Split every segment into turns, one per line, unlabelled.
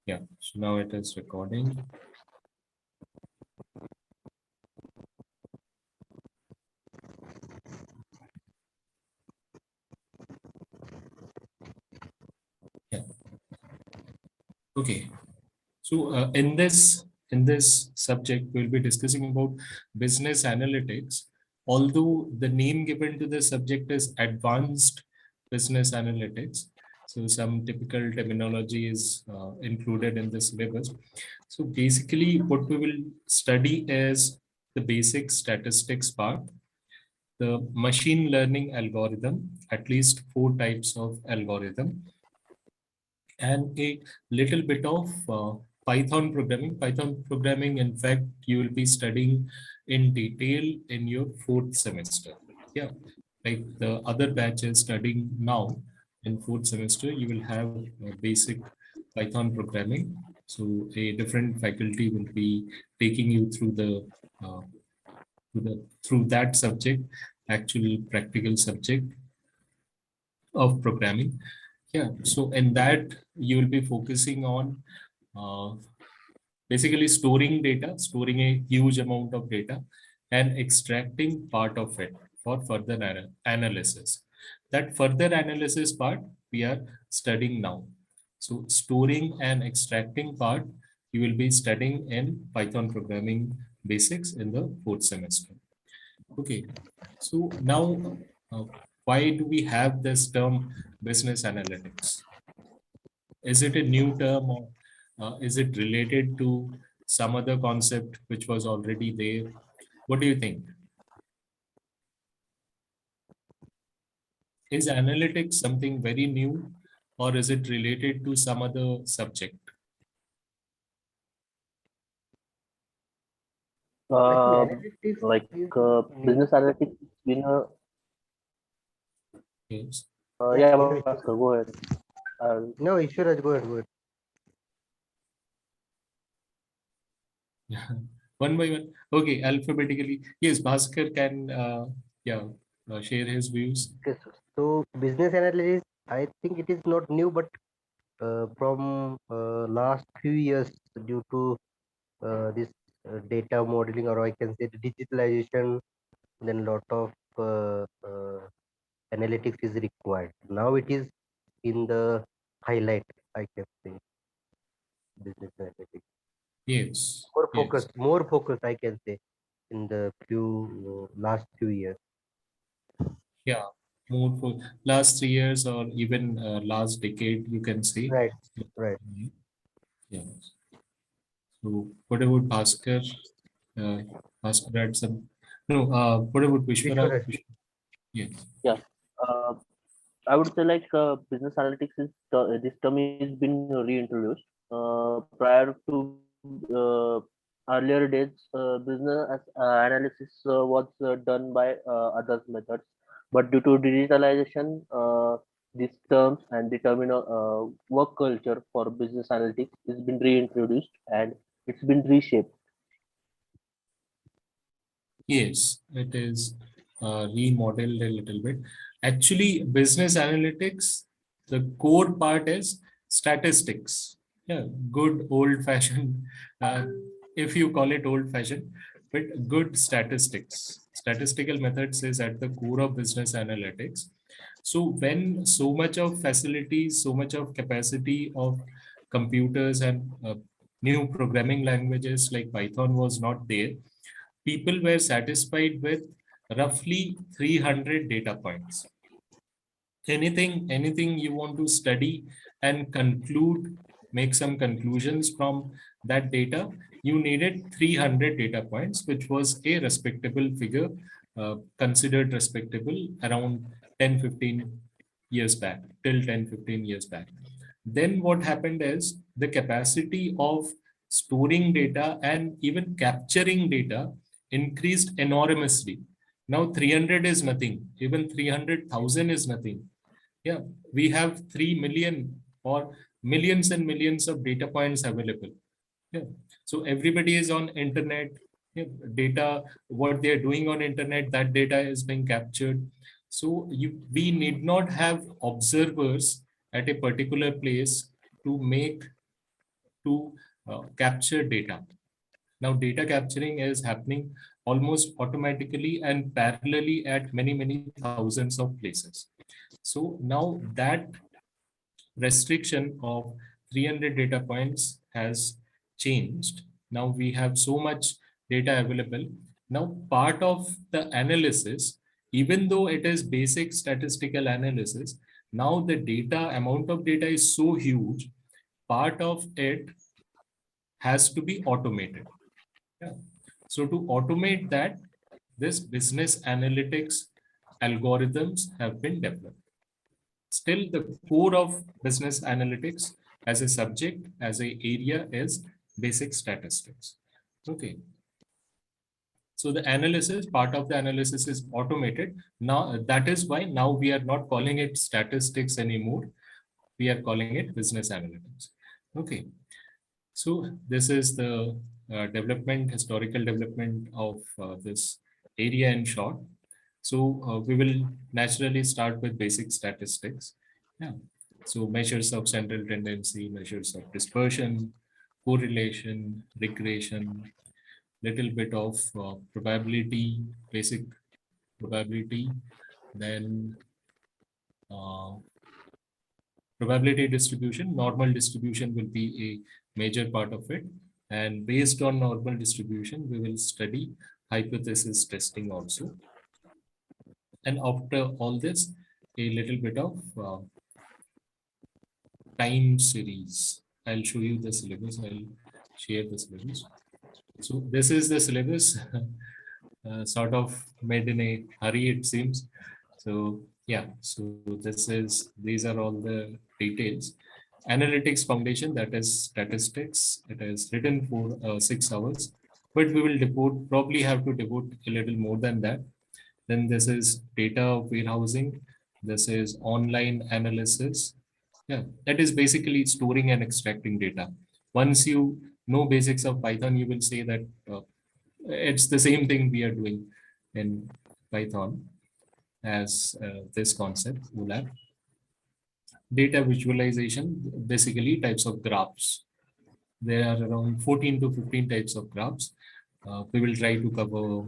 Yeah, so now it is recording. Yeah. Okay. So in this subject, we'll be discussing about business analytics. Although the name given to the subject is advanced business analytics, so some typical terminology is included in the syllabus. So basically, what we will study is the basic statistics part, the machine learning algorithm, at least 4 types of algorithm, and a little bit of Python programming. Python programming, in fact, you will be studying in detail in your 4th semester. Yeah, like the other batch is studying now in 4th semester, you will have basic Python programming. So a different faculty will be taking you through uh, through that subject, actual practical subject of programming. Yeah, so in that you will be focusing on uh, basically storing data, storing a huge amount of data and extracting part of it for further analysis. That further analysis part we are studying now. So storing and extracting part you will be studying in Python programming basics in the 4th semester. Okay, so now uh, why do we have this term business analytics? Is it a new term, or is it related to some other concept which was already there? What do you think? Is analytics something very new, or is it related to some other subject?
Actually,
Uh,
analytics
like
is new.
business analytics been a
Yes.
Yeah,
yeah,
no
Bhaskar,
issue.
go ahead.
No issue, Raj, go ahead, go ahead.
Yeah. One by one. Okay, alphabetically. Yes, Bhaskar can yeah share his views.
Okay, so business analysis, I think it is not new, but from last few years, due to this data modeling, or I can say the digitalization, then lot of analytics is required. Now it is in the highlight, I can say, business analytics.
Yes.
More
Yes.
focus, more focus, I can say, in the few last few years.
Yeah. More for last 3 years or even last decade, you can say.
Right, right.
Yeah. So what about Bhaskar? Uh, Bhaskar had some. No, what about Vishwara?
Vishwaraj.
Yes.
Yeah, uh, I would say like business analytics is this term is been reintroduced. Prior to earlier days, analysis was done by others methods, but due to digitalization, these terms and the terminal work culture for business analytics has been reintroduced and it's been reshaped.
Yes, it is remodeled a little bit. Actually, business analytics, the core part is statistics. Yeah, good old-fashioned, uh, if you call it old-fashioned, but good statistics. Statistical methods is at the core of business analytics. So when so much of facilities, so much of capacity of computers and new programming languages like Python was not there, people were satisfied with roughly 300 data points. Anything you want to study and conclude, make some conclusions from that data, you needed 300 data points, which was a respectable figure, considered respectable around 10-15 years back, till 10-15 years back. Then what happened is the capacity of storing data and even capturing data increased enormously. Now 300 is nothing, even 300,000 is nothing. Yeah, we have 3 million or millions and millions of data points available. Yeah, so everybody is on internet. Yeah, data, what they are doing on internet, that data is being captured. So we need not have observers at a particular place to make to capture data. Now, data capturing is happening almost automatically and parallelly at many, many thousands of places. So now that restriction of 300 data points has changed. Now we have so much data available. Now, part of the analysis, even though it is basic statistical analysis, now the data amount of data is so huge, part of it has to be automated. Yeah. So to automate that, this business analytics algorithms have been developed. Still, the core of business analytics as a subject, as a area is basic statistics. Okay. So the analysis, part of the analysis is automated. Now, that is why now we are not calling it statistics anymore. We are calling it business analytics. Okay. So this is the historical development of this area in short. So we will naturally start with basic statistics. Yeah. So measures of central tendency, measures of dispersion, correlation, regression, little bit of probability, basic probability, then uh, probability distribution. Normal distribution will be a major part of it. And based on normal distribution, we will study hypothesis testing also. And after all this, a little bit of time series. I'll show you the syllabus. I'll share the syllabus. So this is the syllabus, sort of made in a hurry, it seems. So yeah, so these are all the details. Analytics foundation, that is statistics. It is written for 6 hours, but we will probably have to devote a little more than that. Then this is data warehousing. This is online analysis. Yeah, that is basically storing and extracting data. Once you know basics of Python, you will say that it's the same thing we are doing in Python as this concept, OLAP. Data visualization, basically types of graphs. There are around 14 to 15 types of graphs. We will try to cover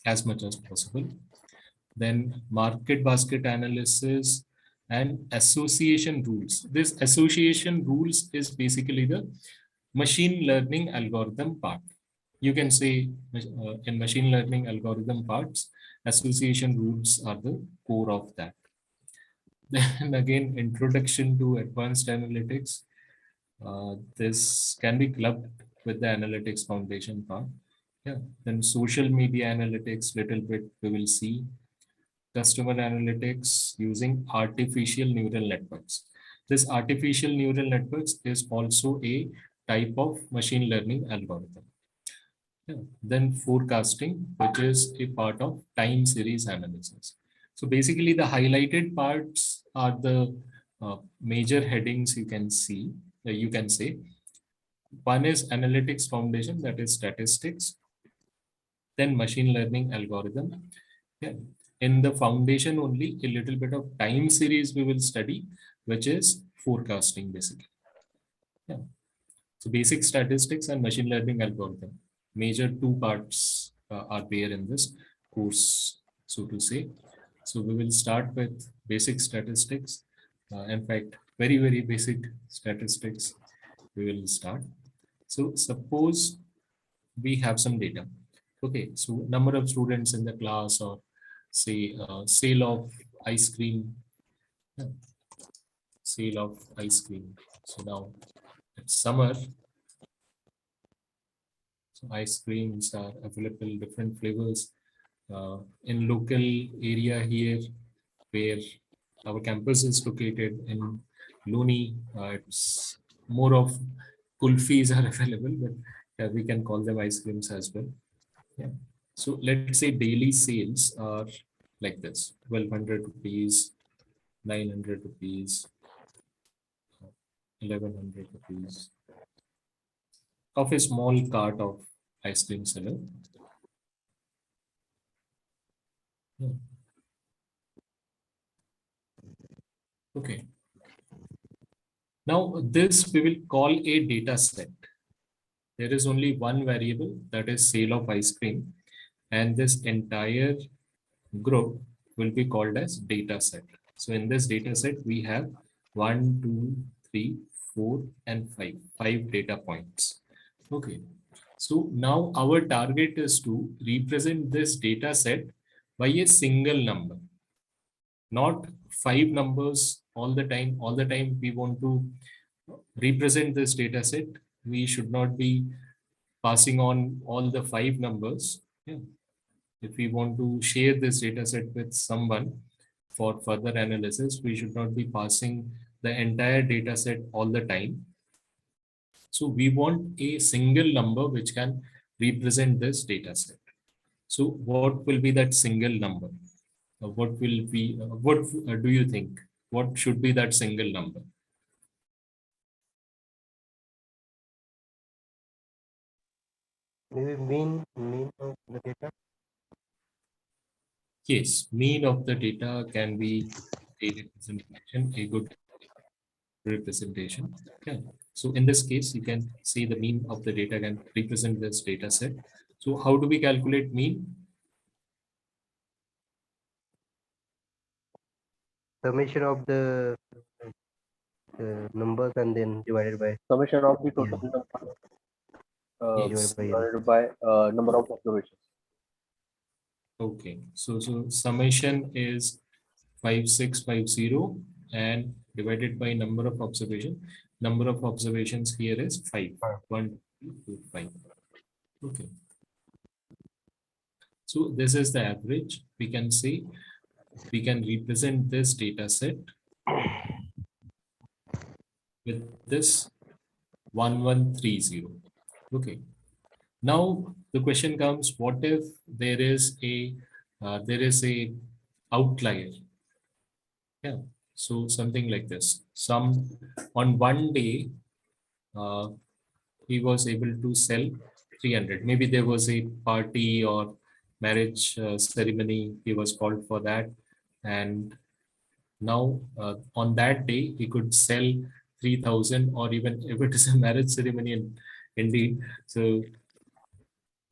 as much as possible. Then market basket analysis and association rules. This association rules is basically the machine learning algorithm part. You can say in machine learning algorithm parts, association rules are the core of that. Then again, introduction to advanced analytics. This can be clubbed with the analytics foundation part. Yeah. Then social media analytics, little bit we will see. Customer analytics using artificial neural networks. This artificial neural networks is also a type of machine learning algorithm. Yeah. Then forecasting, which is a part of time series analysis. So basically the highlighted parts are the major headings you can see, you can say. One is analytics foundation, that is statistics, then machine learning algorithm. Yeah. In the foundation only, a little bit of time series we will study, which is forecasting basically. Yeah. So basic statistics and machine learning algorithm. Major two parts are there in this course, so to say. So we will start with basic statistics. In fact, very, very basic statistics we will start. So suppose we have some data. Okay, so number of students in the class, or say sale of ice cream, yeah, sale of ice cream. So now it's summer. So ice creams are available, different flavors. In local area here, where our campus is located in Luni, it's more of kulfis are available, but we can call them ice creams as well. Yeah. So let's say daily sales are like this: 1,200 rupees, 900 rupees, 1,100 rupees of a small cart of ice cream seller. Yeah. Okay. Now, this we will call a data set. There is only one variable, that is sale of ice cream, and this entire group will be called as data set. So in this data set, we have 1, 2, 3, 4, and 5. 5 data points. Okay. So now our target is to represent this data set by a single number, not 5 numbers all the time. All the time we want to represent this data set. We should not be passing on all the 5 numbers. Yeah. If we want to share this data set with someone for further analysis, we should not be passing the entire data set all the time. So we want a single number which can represent this data set. So what will be that single number? What will be, what do you think? What should be that single number?
Maybe mean of the data.
Yes, mean of the data can be a representation, a good representation. Yeah. So in this case, you can see the mean of the data can represent this data set. So how do we calculate mean?
Summation of the numbers and then divided by
Summation of the total
n.
number
Divided
Yes.
by n.
divided by number of observations.
Okay. So summation is 5650 and divided by number of observation. Number of observations here is 5. 1, 2, 5. Okay. So this is the average. We can say we can represent this data set with this 1130. Okay. Now the question comes: what if there is a outlier? Yeah. So something like this. Some on one day uh, he was able to sell 300. Maybe there was a party or marriage ceremony. He was called for that, and now on that day he could sell 3,000, or even if it is a marriage ceremony indeed, so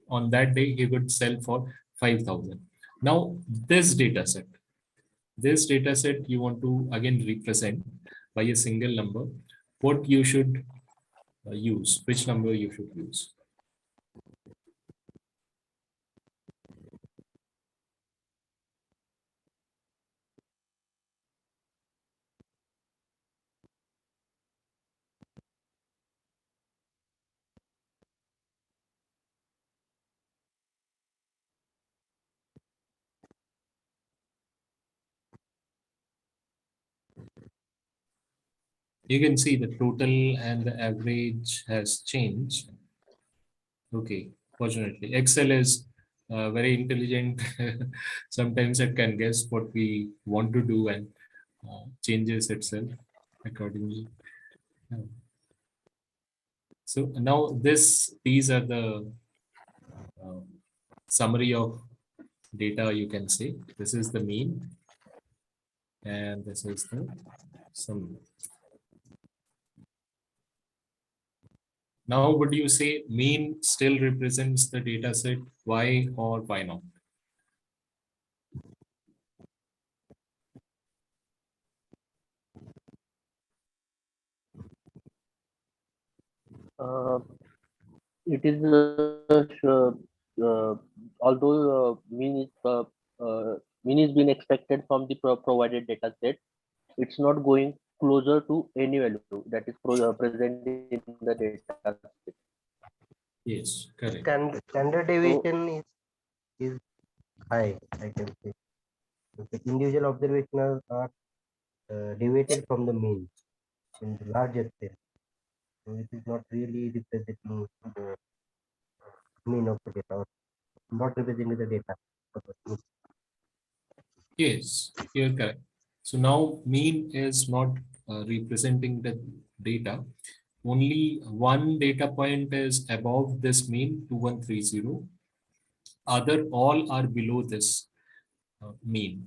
on that day he could sell for 5,000. Now this data set you want to again represent by a single number. What you should use, which number you should use? You can see the total and the average has changed. Okay, fortunately, Excel is very intelligent. Sometimes it can guess what we want to do and changes itself accordingly. Yeah. So now these are the uh, summary of data. You can say this is the mean, and this is the sum. Now, would you say mean still represents the data set? Why or why not?
Uh, it is although mean is being expected from the provided data set, it's not going closer to any value that is present in the data set.
Yes, correct.
Standard
So
deviation is high, I can say. The individual observations are deviated from the mean in the larger scale. So it is not really representing the mean of the data, or not representing the data.
Yes, you're correct. So now mean is not representing the data. Only one data point is above this mean 2130. Other all are below this mean.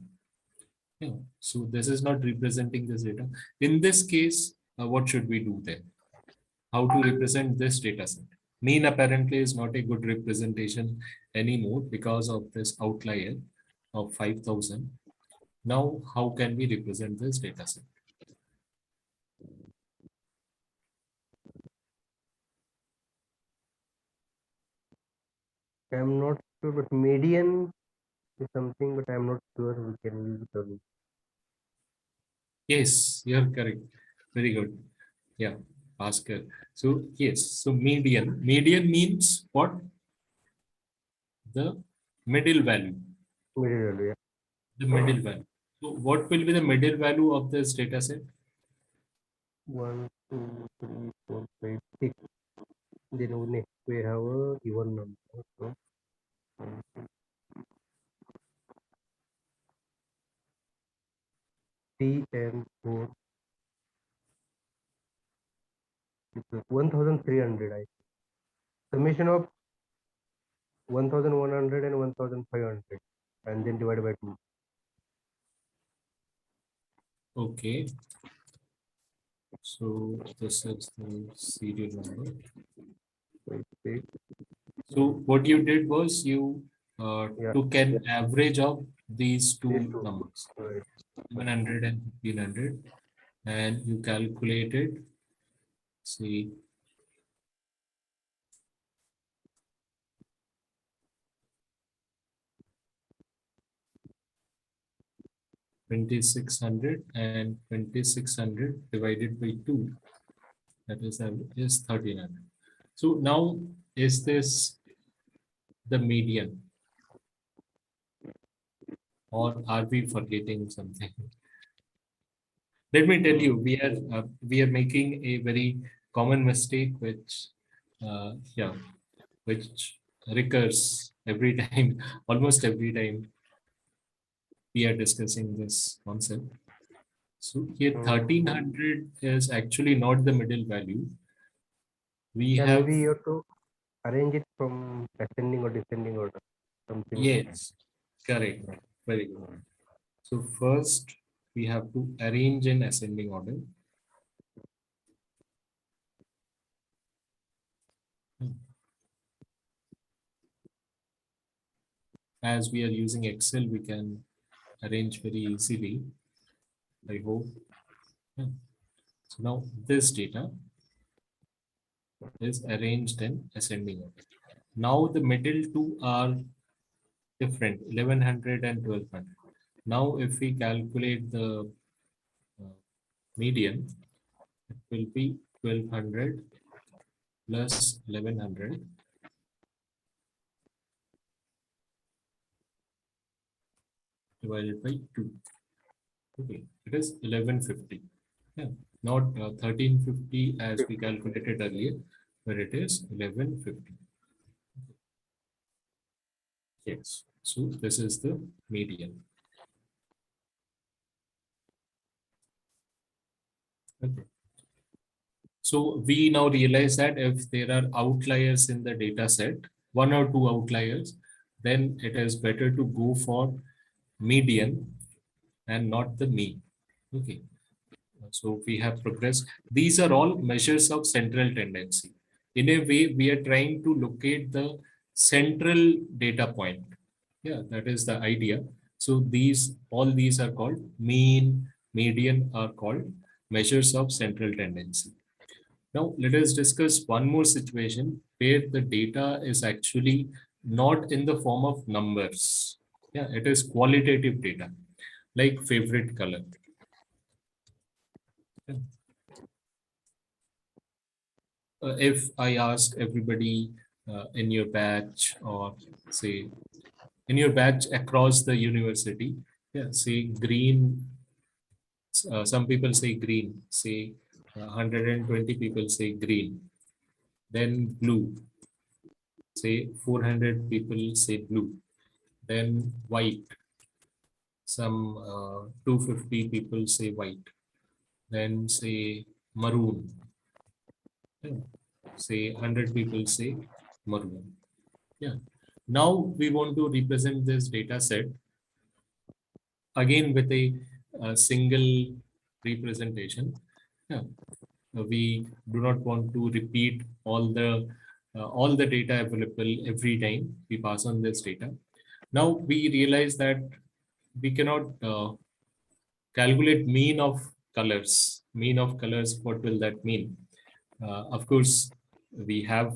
Yeah. So this is not representing this data. In this case, what should we do there? How to represent this data set? Mean apparently is not a good representation anymore because of this outlier of 5,000. Now, how can we represent this data set?
I'm not sure, but median is something, but I'm not sure we can use it or not.
Yes, you're correct. Very good. Yeah, Oscar. So yes, so median. Median means what? The middle value.
Median value,
The middle value. So what will be the middle value of this data set?
yeah. 1, 2, 3, 4, 5, 6. Then next we have a even number. So 3 and 4. 1,300. I summation of 1,100 and 1,500, and then divided by 2.
Okay. So this is the serial number.
5, 6.
So what you did was you
Yeah,
took an average of these
these
two
two.
numbers,
Right.
700 and 1,500, and you calculated, see, 2,600 and 2,600 divided by 2, that is 1,300. So now, is this the median, or are we forgetting something? Let me tell you, we are making a very common mistake, yeah, which recurs every time, almost every time we are discussing this concept. So here
Hmm.
1,300 is actually not the middle value. We
Yeah,
have,
maybe you have to arrange it from ascending or descending order. Something.
yes, correct, very good. So first we have to arrange in ascending order. As we are using Excel, we can arrange very easily, I hope. Yeah. So now this data is arranged in ascending order. Now the middle two are different, 1,100 and 1,200. Now if we calculate the uh, median, it will be 1,200 plus 1,100 divided by 2. Okay, it is 1,150. Yeah, not 1,350 as we calculated earlier, but it is 1,150. Yes, so this is the median. Okay. So we now realize that if there are outliers in the data set, one or two outliers, then it is better to go for median and not the mean. Okay. So we have progressed. These are all measures of central tendency. In a way, we are trying to locate the central data point. Yeah, that is the idea. So all these are called mean, median are called measures of central tendency. Now, let us discuss one more situation where the data is actually not in the form of numbers. Yeah, it is qualitative data, like favorite color. Yeah. If I ask everybody in your batch, or say in your batch across the university, yeah, say green, some people say green, say 120 people say green, then blue, say 400 people say blue, then white, some 250 people say white, then say maroon, yeah. Say 100 people say maroon. Yeah. Now we want to represent this data set again with a single representation. Yeah. we do not want to repeat all the data available every time we pass on this data. Now we realize that we cannot calculate mean of colors. What will that mean? Of course, we have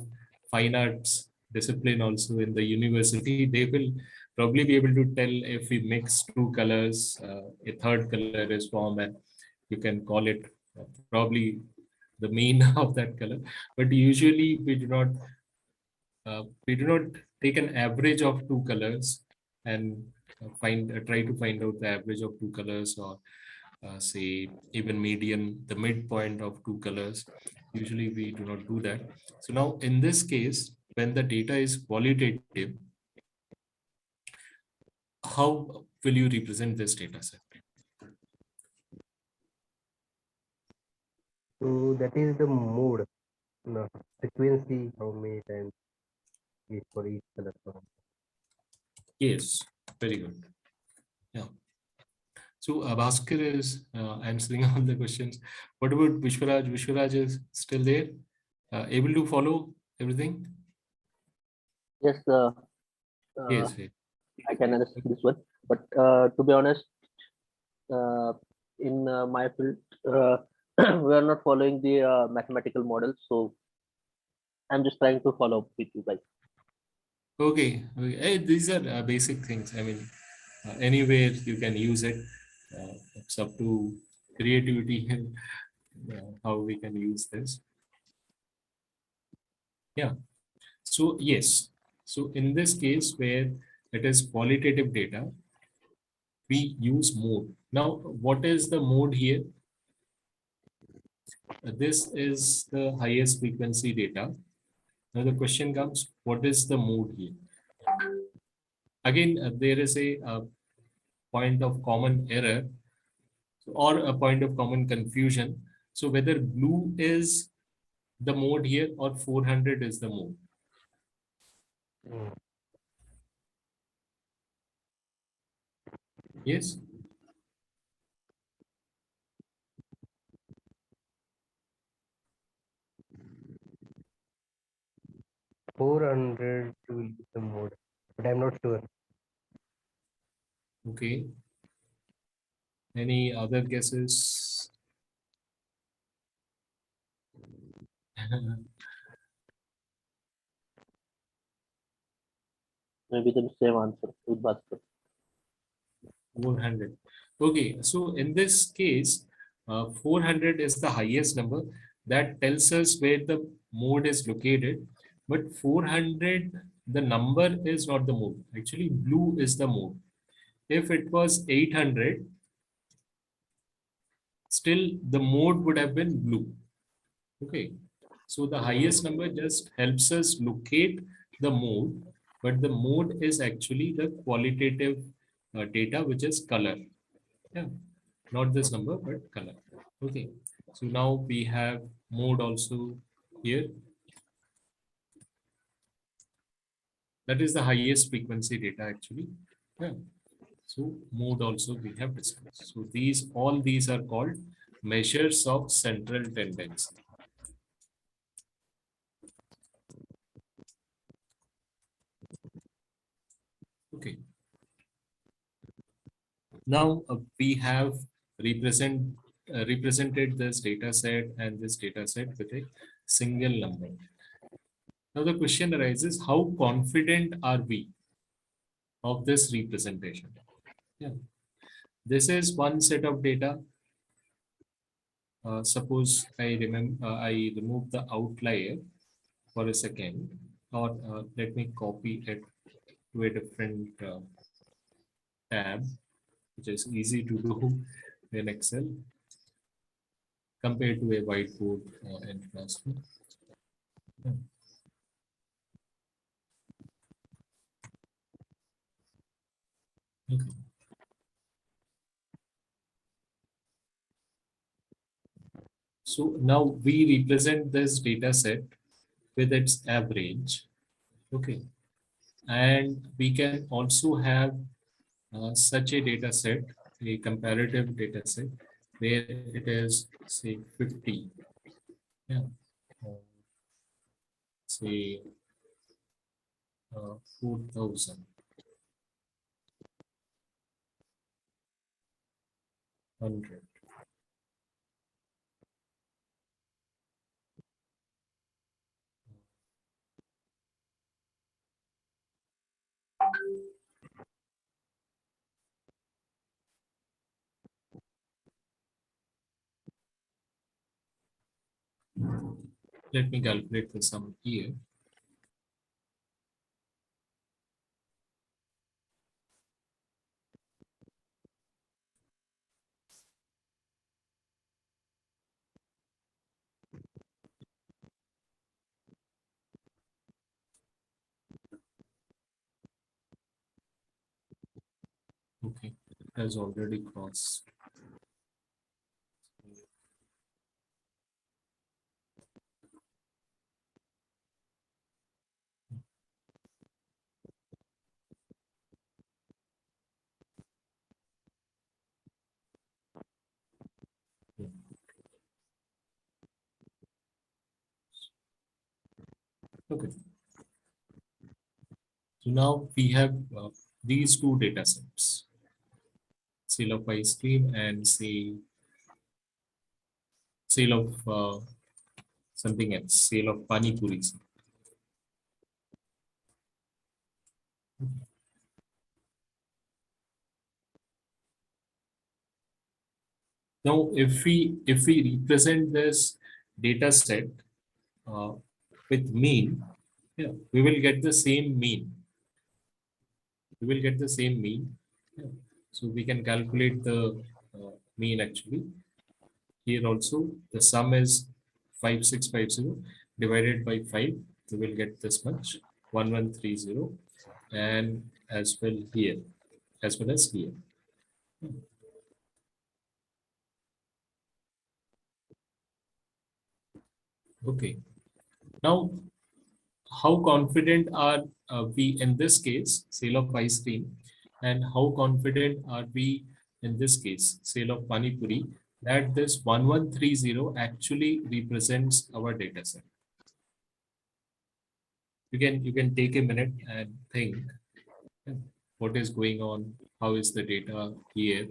fine arts discipline also in the university. They will probably be able to tell if we mix two colors, a third color is formed, and you can call it probably the mean of that color. But usually we do not take an average of two colors and try to find out the average of two colors, or say even median, the midpoint of two colors. Usually we do not do that. So now in this case, when the data is qualitative, how will you represent this data set?
So that is the mode, no, frequency, how many times is for each color.
Yes, very good. Yeah. So Bhaskar is answering all the questions. What about Vishwaraj? Vishwaraj is still there, able to follow everything?
Yes,
Yes, yes.
I can understand this one. But to be honest, uh, in my field, uh, we are not following the mathematical models. So I'm just trying to follow up with you guys.
Okay. Okay. These are basic things. I mean, anywhere you can use it. It's up to creativity and how we can use this. Yeah. So yes. So in this case where it is qualitative data, we use mode. Now, what is the mode here? This is the highest frequency data. Now the question comes, what is the mode here? Again, there is a point of common error or a point of common confusion. So whether blue is the mode here or 400 is the mode.
Mm.
Yes.
400 will be the mode, but I'm not sure.
Okay. Any other guesses?
Maybe the same answer with Bhaskar.
400. Okay, so in this case, 400 is the highest number that tells us where the mode is located. But 400, the number is not the mode. Actually, blue is the mode. If it was 800, still the mode would have been blue. Okay, so the highest number just helps us locate the mode, but the mode is actually the qualitative data, which is color. Yeah, not this number, but color. Okay, so now we have mode also here. That is the highest frequency data actually. Yeah. So mode also we have discussed. So all these are called measures of central tendency. Okay. Now we have represented this data set and this data set with a single number. Now the question arises, how confident are we of this representation? Yeah. This is one set of data. Suppose I remove the outlier for a second, or let me copy it to a different tab, which is easy to do in Excel compared to a whiteboard in classroom. Yeah. Okay. So now we represent this data set with its average. Okay. And we can also have such a data set, a comparative data set, where it is say 50. Yeah. Say 4,000. 100. Let me calculate the sum here. Okay, it has already crossed. Yeah. Okay, so now we have these two data sets, sale of ice cream and say sale of something else, sale of pani puris. Now, if we represent this data set uh, with mean, yeah, we will get the same mean. We will get the same mean. Yeah. So we can calculate the mean actually. Here also, the sum is 5650 divided by 5. We will get this much 1130, and as well here, as well as here. Okay. Now, how confident are we in this case, sale of ice cream, and how confident are we in this case, sale of pani puri, that this 1130 actually represents our data set? You can take a minute and think, yeah, what is going on, how is the data here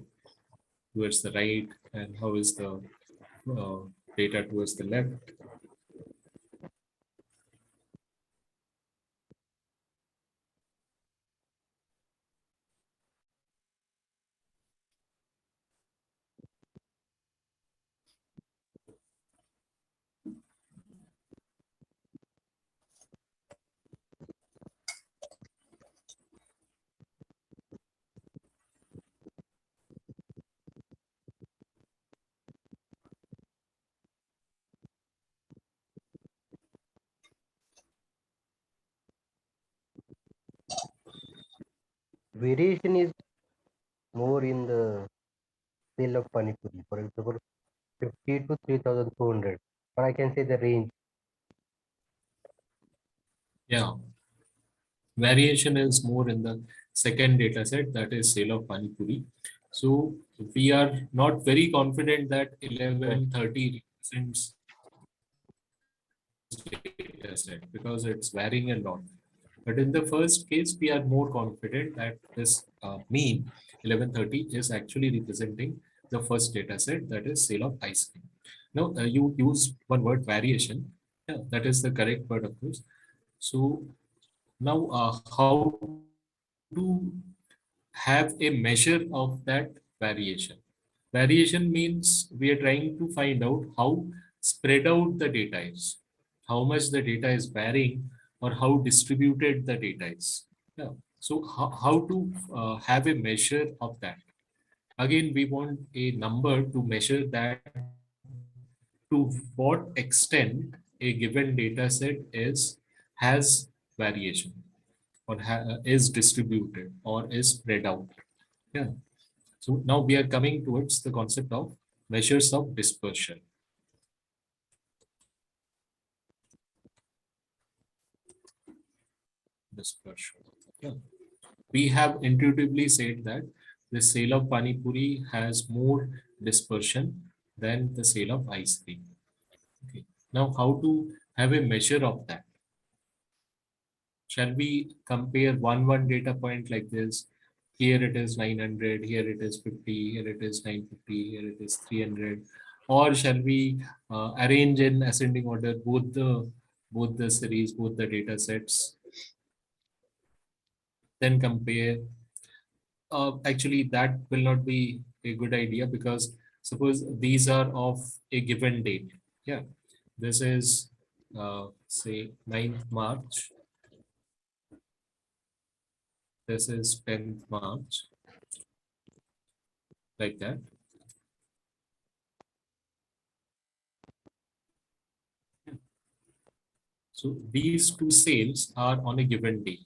towards the right, and how is the uh, data towards the left.
Variation is more in the sale of pani puri. For example, 50 to 3,200. Or I can say the range.
Yeah, variation is more in the second data set, that is sale of pani puri. So we are not very confident that
Yes.
1130 represents data set because it's varying a lot. But in the first case, we are more confident that this mean 1130 is actually representing the first data set, that is sale of ice cream. Now, you use one word, variation. Yeah, that is the correct word, of course. So now, how to have a measure of that variation? Variation means we are trying to find out how spread out the data is, how much the data is varying, or how distributed the data is. Yeah. So how to have a measure of that? Again, we want a number to measure that to what extent a given data set has variation or is distributed or is spread out. Yeah. So now we are coming towards the concept of measures of dispersion. Dispersion. Yeah. We have intuitively said that the sale of pani puri has more dispersion than the sale of ice cream. Okay. Now, how to have a measure of that? Shall we compare one data point like this? Here it is 900, here it is 50, here it is 950, here it is 300. Or shall we arrange in ascending order both the series, both the data sets, then compare? Actually, that will not be a good idea, because suppose these are of a given date. Yeah, this is say 9th March. This is 10th March, like that. So these two sales are on a given day.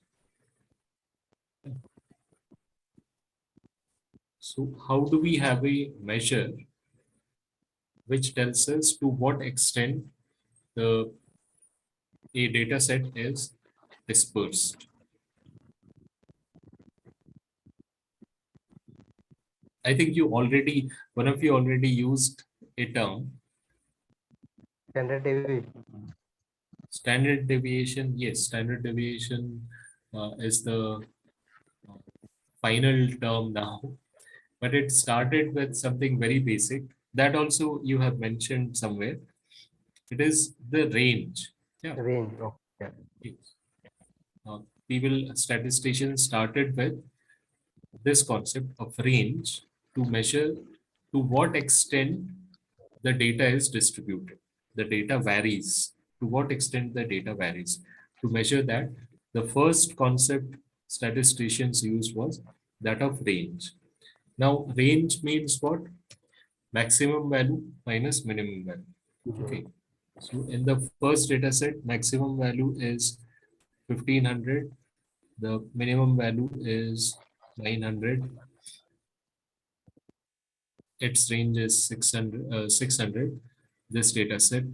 So how do we have a measure which tells us to what extent the a data set is dispersed? I think one of you already used a term,
Standard deviation.
standard deviation. Yes, standard deviation is the final term now, but it started with something very basic. That also you have mentioned somewhere. It is the range. Yeah.
Range. Okay.
Yes. People statisticians started with this concept of range to measure to what extent the data is distributed. The data varies. To what extent the data varies. To measure that, the first concept statisticians used was that of range. Now, range means what? Maximum value minus minimum value. Okay. So in the first data set, maximum value is 1500. The minimum value is 900. Its range is 600. This data set,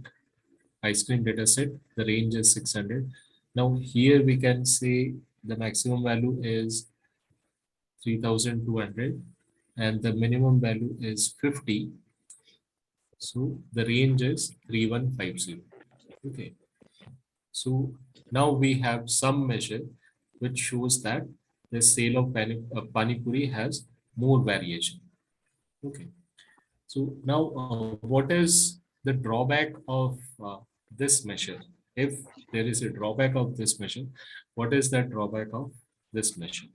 ice cream data set, the range is 600. Now here we can say the maximum value is 3200 and the minimum value is 50. So the range is 3150. Okay. So now we have some measure which shows that the sale of Pani Puri has more variation. Okay. So now, what is the drawback of this measure? If there is a drawback of this measure, what is the drawback of this measure?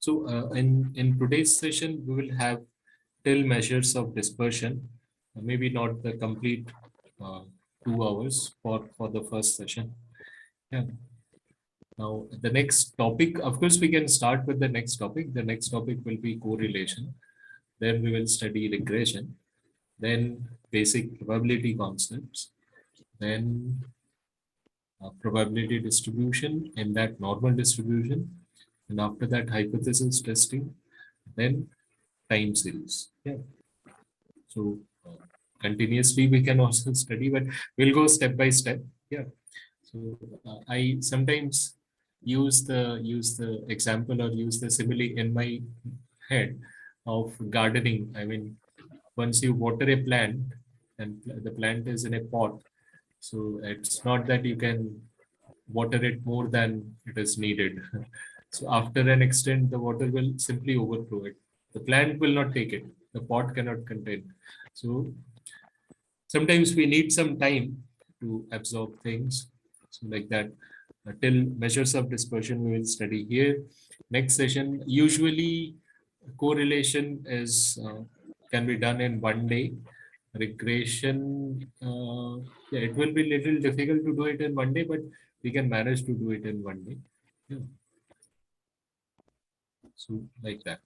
So in today's session, we will have till measures of dispersion, maybe not the complete uh, 2 hours for the first session. Yeah. Now the next topic, of course, we can start with the next topic. The next topic will be correlation. Then we will study regression. Then basic probability concepts. Then probability distribution and that normal distribution, and after that hypothesis testing, then time series. Yeah. So continuously we can also study, but we'll go step by step. Yeah. So I sometimes use the example or use the simile in my head of gardening. I mean, once you water a plant and the plant is in a pot, so it's not that you can water it more than it is needed. So after an extent, the water will simply overflow it. The plant will not take it. The pot cannot contain. So sometimes we need some time to absorb things. So like that, till measures of dispersion we will study here. Next session, usually correlation is can be done in one day. Regression, yeah, it will be little difficult to do it in one day, but we can manage to do it in one day. Yeah. So like that.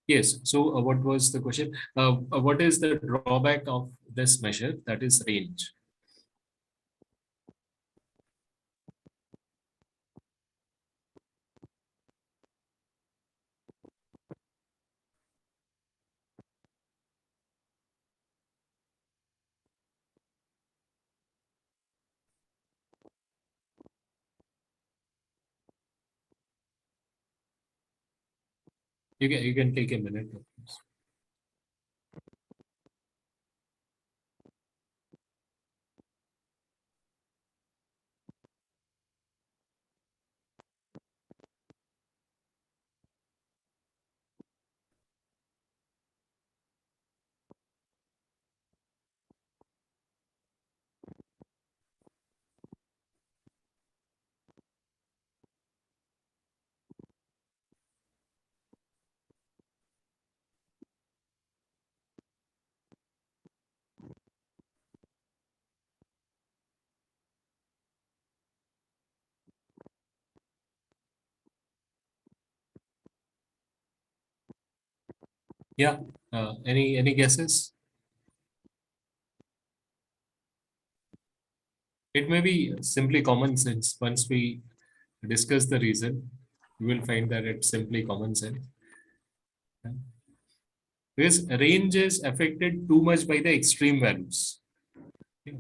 Yes. So what was the question? What is the drawback of this measure? That is range. You can take a minute. Yeah. Any guesses? It may be simply common sense. Once we discuss the reason, you will find that it's simply common sense. Because range is affected too much by the extreme values. Okay.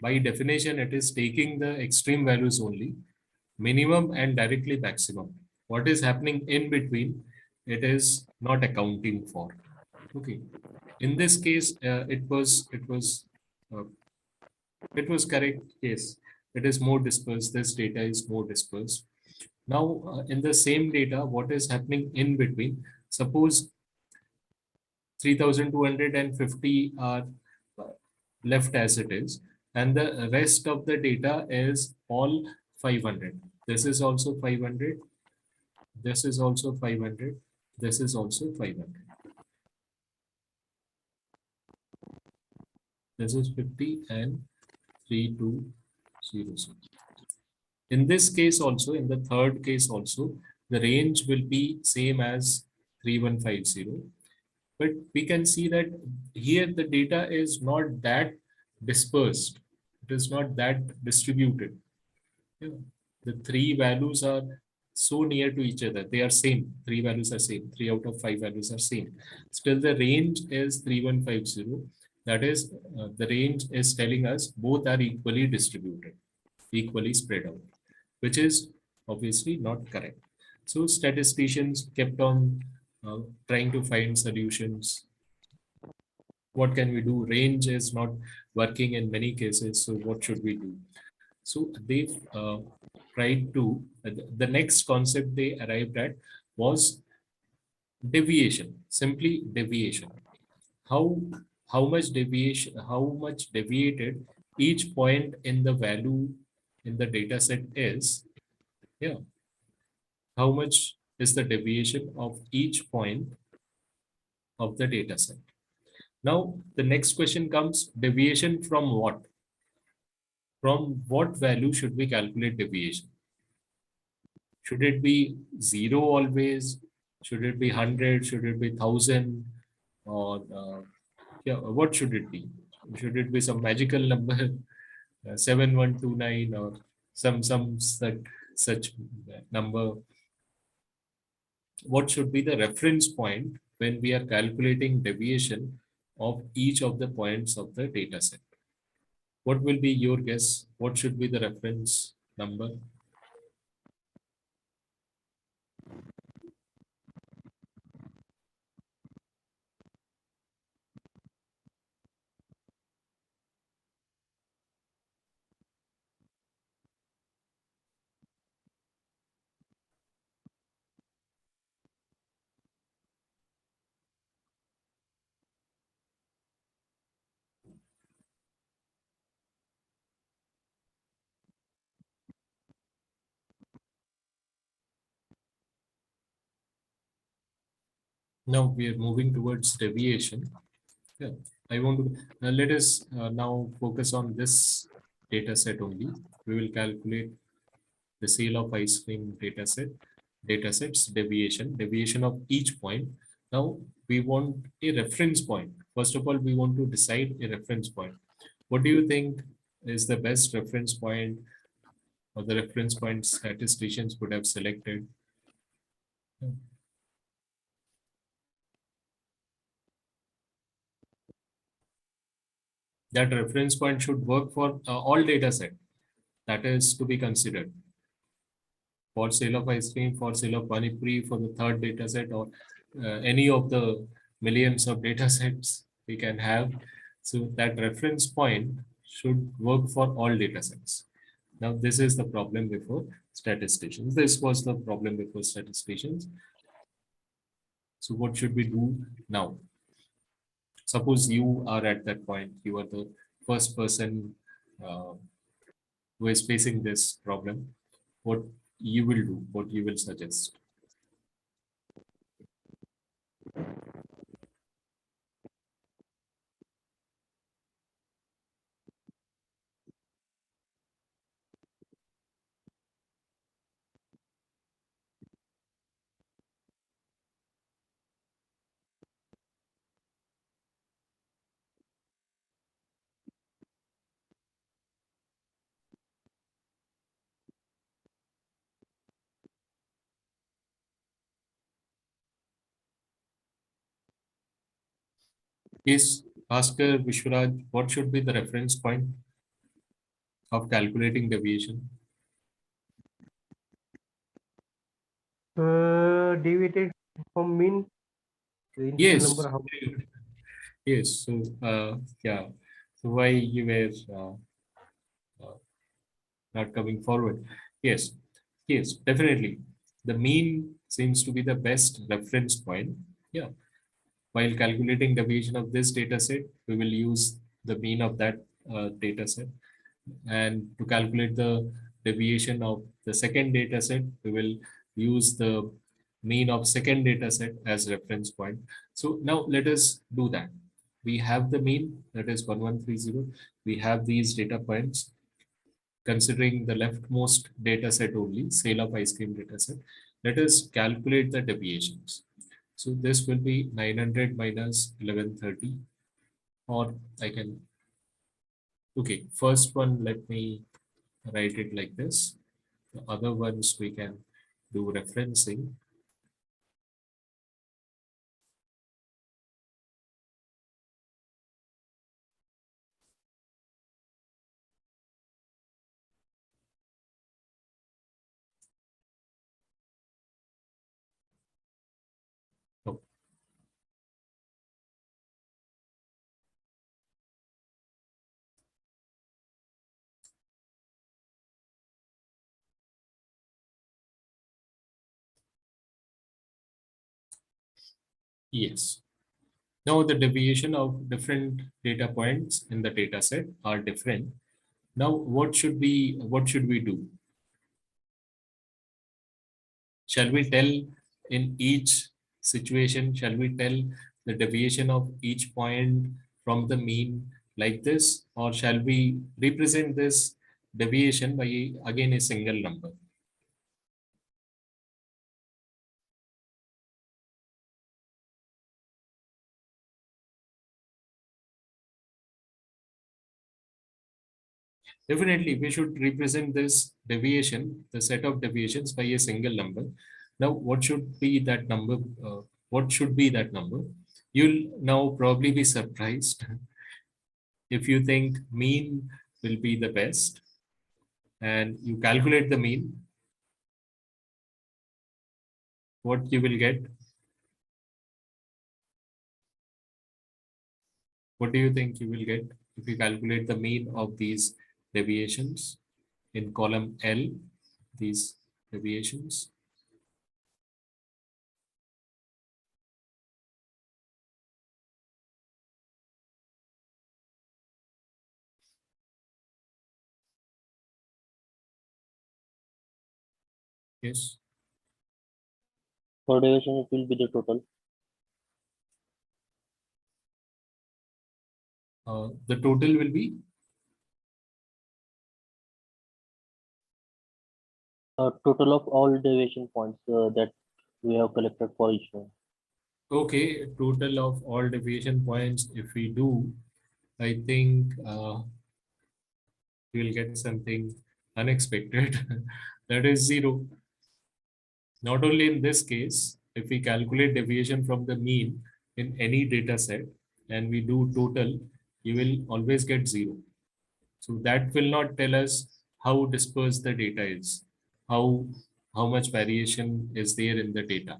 By definition, it is taking the extreme values only, minimum and directly maximum. What is happening in between, it is not accounting for. Okay. In this case, uh, it was correct. Yes, it is more dispersed. This data is more dispersed. Now, in the same data, what is happening in between? Suppose 3,250 are uh, left as it is, and the rest of the data is all 500. This is also 500. This is also 500. This is also 500. This is 50 and 3200. In this case also, in the third case also, the range will be same as 3150. But we can see that here the data is not that dispersed. It is not that distributed. Yeah. The three values are so near to each other. They are same. Three values are same. Three out of five values are same. Still, the range is 3150. That is, the range is telling us both are equally distributed, equally spread out, which is obviously not correct. So statisticians kept on trying to find solutions. What can we do? Range is not working in many cases. So what should we do? So they tried to, the next concept they arrived at was deviation, simply deviation. How how much deviated each point in the value in the data set is. Yeah. How much is the deviation of each point of the data set. Now, the next question comes, deviation from what? From what value should we calculate deviation? Should it be zero always? Should it be 100? Should it be 1,000? Or yeah, what should it be? Should it be some magical number, 7129, or some such number? What should be the reference point when we are calculating deviation of each of the points of the data set? What will be your guess? What should be the reference number? Now we are moving towards deviation. Yeah, I want to let us now focus on this data set only. We will calculate the sale of ice cream data sets, deviation of each point. Now we want a reference point. First of all, we want to decide a reference point. What do you think is the best reference point, or the reference point statisticians would have selected? That reference point should work for all data set that is to be considered. For sale of ice cream, for sale of pani puri, for the third data set, or any of the millions of data sets we can have. So that reference point should work for all data sets. Now, this is the problem before statisticians. This was the problem before statisticians. So what should we do now? Suppose you are at that point, you are the first person uh, who is facing this problem. What you will do, what you will suggest? Yes, Bhaskar, Vishwaraj, what should be the reference point of calculating deviation?
Deviated from mean integral
Yes,
number. How?
yes. So, yeah. So why you were uh, not coming forward? Yes, yes, definitely. The mean seems to be the best reference point. Yeah. While calculating deviation of this data set, we will use the mean of that data set. And to calculate the deviation of the second data set, we will use the mean of second data set as reference point. So now let us do that. We have the mean, that is 1130. We have these data points. Considering the leftmost data set only, sale of ice cream data set, let us calculate the deviations. So this will be 900 minus 1130, or I can, okay, first one, let me write it like this. The other ones we can do referencing. Oh, yes. Now the deviation of different data points in the data set are different. Now what should we do? Shall we tell in each situation, shall we tell the deviation of each point from the mean like this, or shall we represent this deviation by again a single number? Definitely, we should represent this deviation, the set of deviations by a single number. Now, what should be that number? What should be that number? You'll now probably be surprised if you think mean will be the best and you calculate the mean, what you will get. What do you think you will get if you calculate the mean of these deviations in column L, these deviations? Yes.
For deviation, it will be the total.
The total will be
Total of all deviation points that we have collected for each one.
Okay, total of all deviation points, if we do, I think we will get something unexpected. That is zero. Not only in this case, if we calculate deviation from the mean in any data set and we do total, you will always get zero. So that will not tell us how dispersed the data is, how how much variation is there in the data.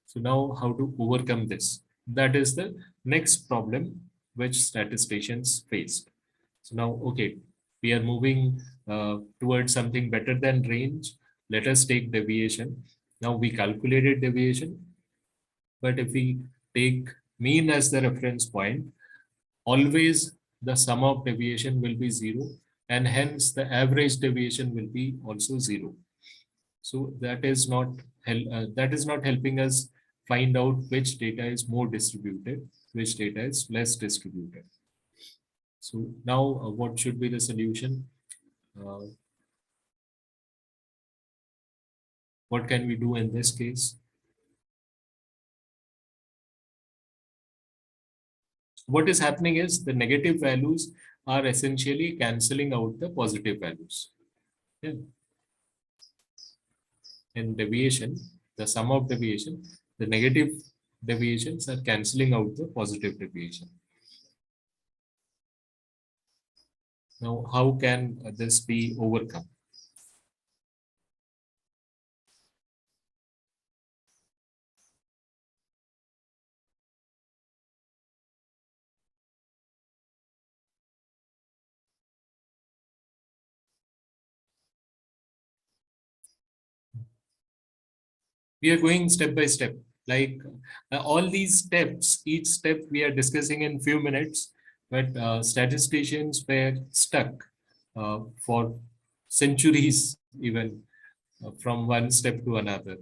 So now how to overcome this? That is the next problem which statisticians faced. So now, okay, we are moving towards something better than range. Let us take deviation. Now we calculated deviation, but if we take mean as the reference point, always the sum of deviation will be zero, and hence the average deviation will be also zero. So that is not helping us find out which data is more distributed, which data is less distributed. So now, what should be the solution? Uh, what can we do in this case? What is happening is the negative values are essentially cancelling out the positive values. Yeah. In deviation, the sum of deviation, the negative deviations are cancelling out the positive deviation. Now, how can this be overcome? We are going step by step. Like all these steps, each step we are discussing in few minutes, but statisticians were stuck for centuries, even from one step to another.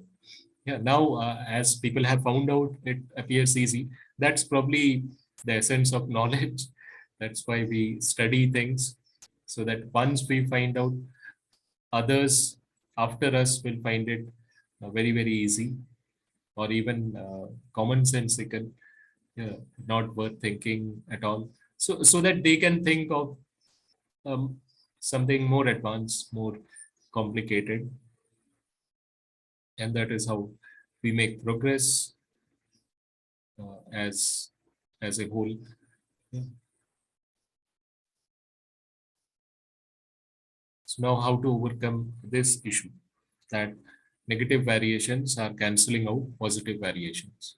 Yeah, now as people have found out, it appears easy. That's probably the essence of knowledge. That's why we study things, so that once we find out, others after us will find it very, very easy or even commonsensical, yeah, not worth thinking at all. So that they can think of um, something more advanced, more complicated, and that is how we make progress as a whole. Yeah. So now, how to overcome this issue that negative variations are canceling out positive variations.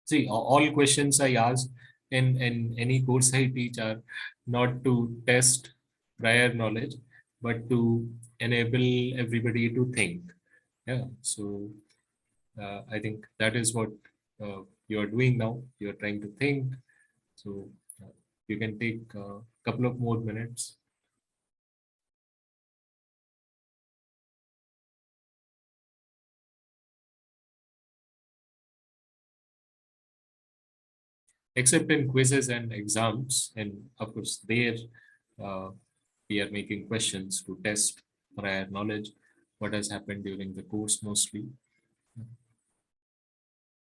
See, all questions I ask in any course I teach are not to test prior knowledge, but to enable everybody to think. Yeah. So I think that is what you are doing now. You are trying to think. So uh, you can take a couple of more minutes. Except in quizzes and exams, and of course, there uh, we are making questions to test prior knowledge, what has happened during the course mostly.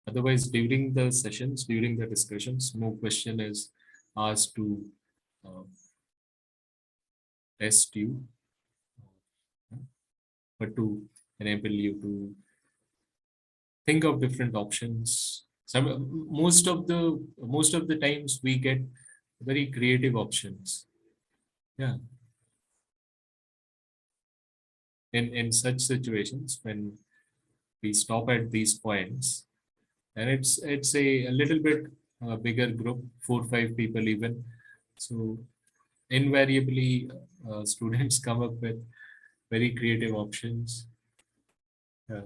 Otherwise, during the sessions, during the discussions, no question is asked to uh, test you, but to enable you to think of different options. Some most of the times we get very creative options. Yeah, in such situations when we stop at these points, and it's a little bit bigger group, 4 5 people even. So invariably, students come up with very creative options. Uh,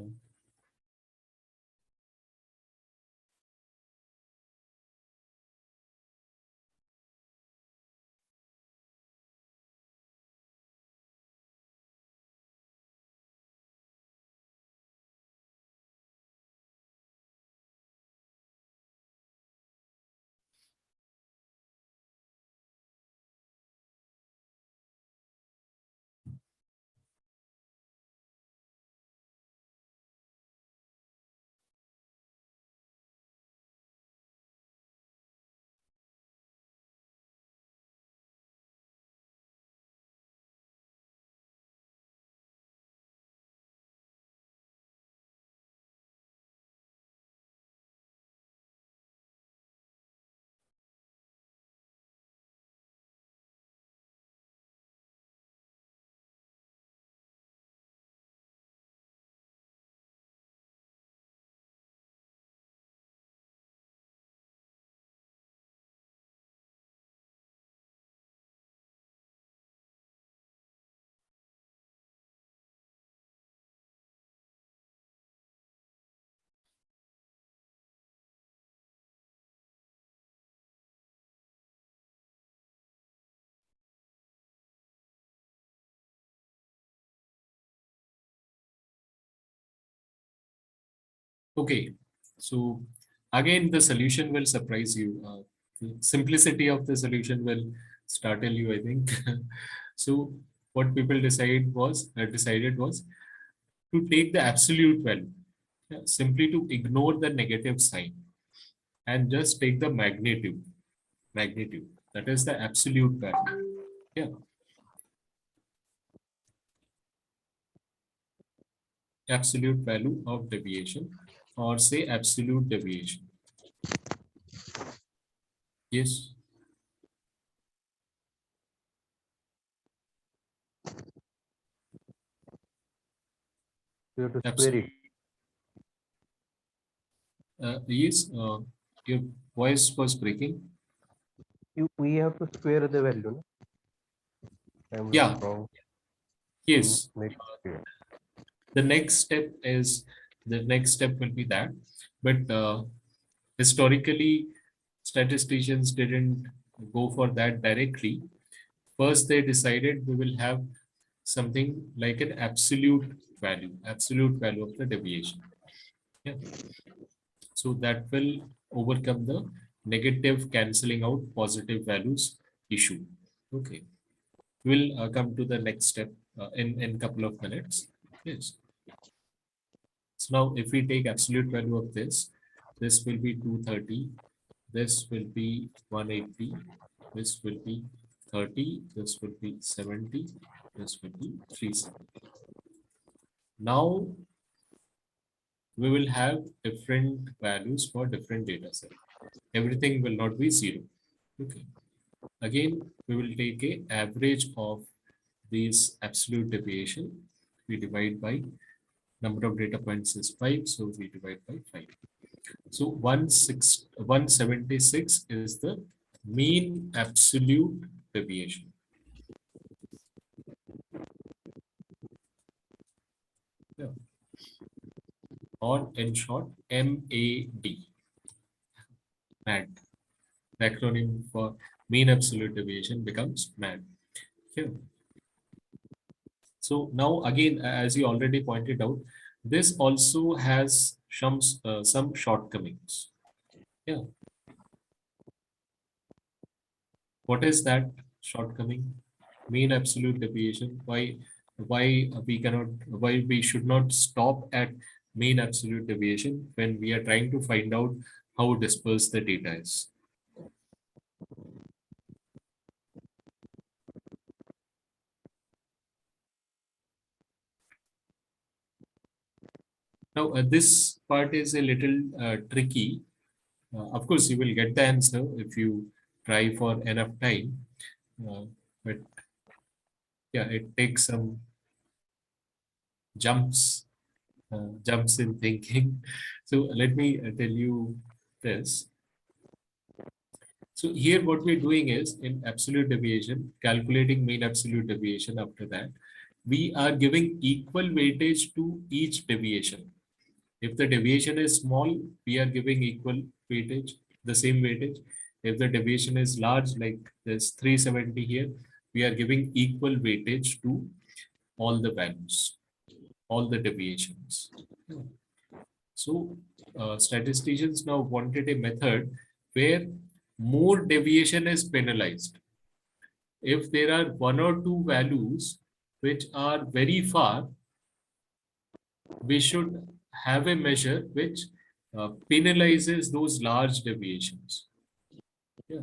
Okay, so again, the solution will surprise you. The simplicity of the solution will startle you, I think. So what people decided was to take the absolute value, yeah, simply to ignore the negative sign and just take the magnitude. That is the absolute value. Yeah, absolute value of deviation, or say absolute deviation. Yes,
We have to square it.
absolute. Yes, your voice was breaking.
We have to square the value. No? I'm not
Yeah,
wrong. To
yes.
make it clear.
The next step is the next step will be that, but historically, statisticians didn't go for that directly. First, they decided we will have something like an absolute value of the deviation. Yeah. So that will overcome the negative cancelling out positive values issue. Okay. We'll come to the next step in couple of minutes. Yes. So now if we take absolute value of this will be 230, this will be 180, this will be 30, this will be 70, this will be 370. Now we will have different values for different data set. Everything will not be zero. Okay. Again, we will take a average of these absolute deviation. We divide by number of data points is 5, so we divide by 5. So 176 is the mean absolute deviation. Yeah. Or in short, MAD, MAD. The acronym for mean absolute deviation becomes MAD. Okay. So now again, as you already pointed out, this also has some shortcomings. Yeah. What is that shortcoming? Mean absolute deviation. Why we should not stop at mean absolute deviation when we are trying to find out how dispersed the data is. Now, this part is a little tricky. Of course, you will get the answer if you try for enough time. Uh, but yeah, it takes some jumps in thinking. So let me tell you this. So here what we're doing is in absolute deviation, calculating mean absolute deviation after that, we are giving equal weightage to each deviation. If the deviation is small, we are giving equal weightage, the same weightage. If the deviation is large, like this 370 here, we are giving equal weightage to all the values, all the deviations. So statisticians now wanted a method where more deviation is penalized. If there are one or two values which are very far, we should have a measure which penalizes those large deviations. Yeah.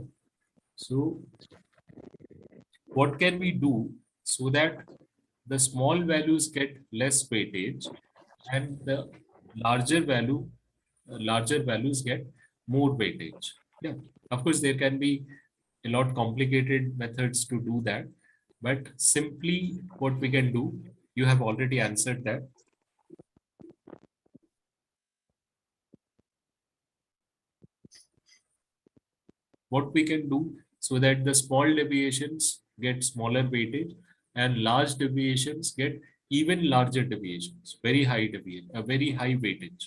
So what can we do so that the small values get less weightage and the larger value larger values get more weightage? Yeah, of course there can be a lot complicated methods to do that, but simply what we can do, you have already answered that. What we can do so that the small deviations get smaller weightage and large deviations get even larger deviations, very high deviation, a very high weightage.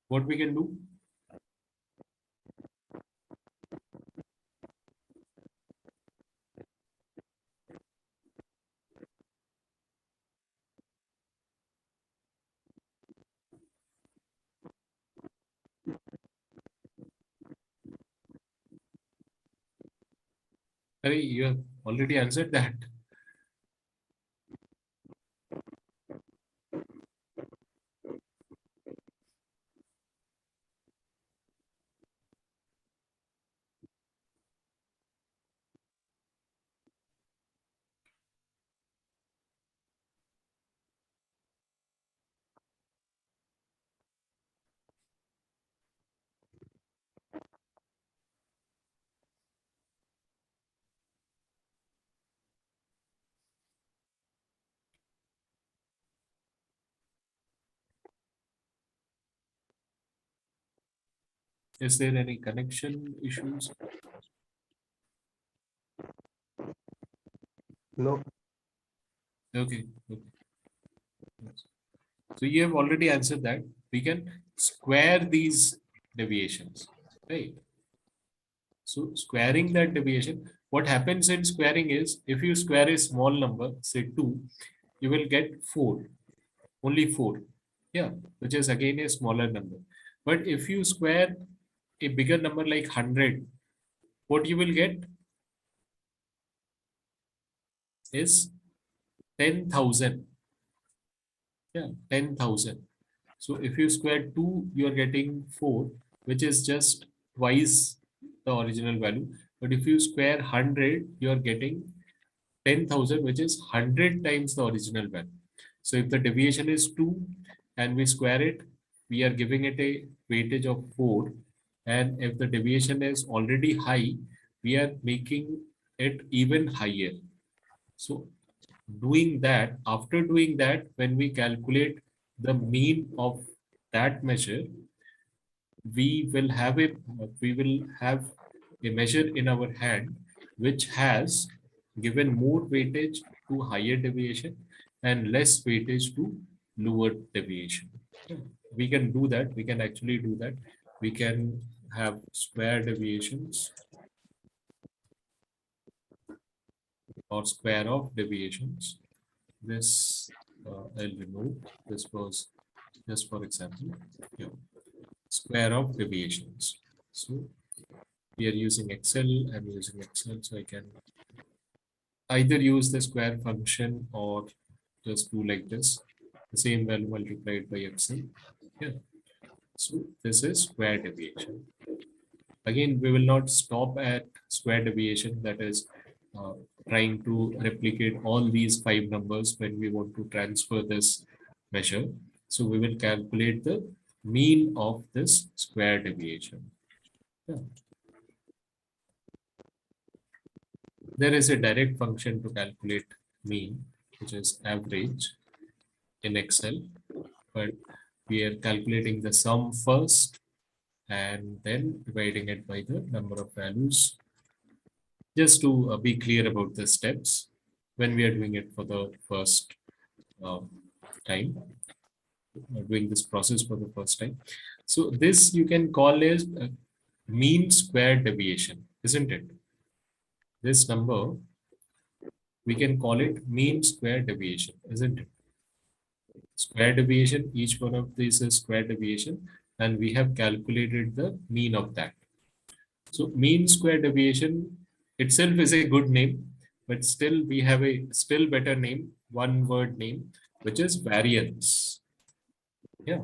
What we can do? Sorry, you have already answered that. Is there any connection issues?
No.
Okay. Okay. Yes. So you have already answered that. We can square these deviations, right? So squaring that deviation, what happens in squaring is if you square a small number, say 2, you will get 4, only 4. Yeah, which is again a smaller number. But if you square a bigger number like 100, what you will get is 10,000. Yeah, 10,000. So if you square 2, you are getting 4, which is just twice the original value. But if you square 100, you are getting 10,000, which is 100 times the original value. So if the deviation is 2 and we square it, we are giving it a weightage of 4. And if the deviation is already high, we are making it even higher. So after doing that, when we calculate the mean of that measure, we will have a we will have a measure in our hand which has given more weightage to higher deviation and less weightage to lower deviation. Yeah, we can do that. We can actually do that. We can have square deviations or square of deviations. This I'll remove. This was just for example. Yeah, square of deviations. So we are using Excel. I'm using Excel, so I can either use the square function or just do like this, the same value multiplied by Excel. Yeah. So this is square deviation. Again, we will not stop at square deviation, that is uh, trying to replicate all these 5 numbers when we want to transfer this measure. So we will calculate the mean of this square deviation. Yeah. There is a direct function to calculate mean, which is average in Excel, but we are calculating the sum first and then dividing it by the number of values, just to be clear about the steps when we are doing it for the first uh, time, doing this process for the first time. So this you can call as mean square deviation, isn't it? This number, we can call it mean square deviation, isn't it? Square deviation, each one of these is square deviation, and we have calculated the mean of that. So mean square deviation itself is a good name, but still we have a still better name, one word name, which is variance. Yeah.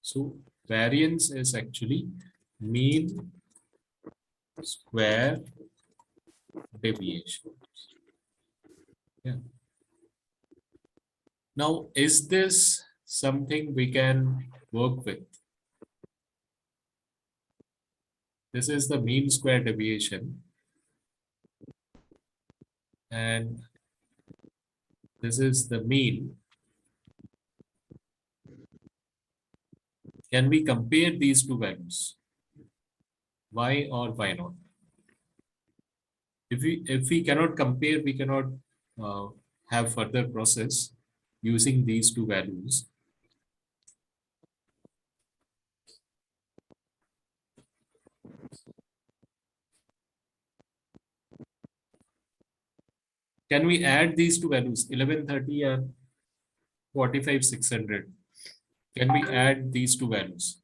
So variance is actually mean square deviation. Yeah. Now, is this something we can work with? This is the mean square deviation, and this is the mean. Can we compare these two values? Why or why not? If we cannot compare, we cannot uh, have further process using these two values. Can we add these two values, 1130 and 45,600? Can we add these two values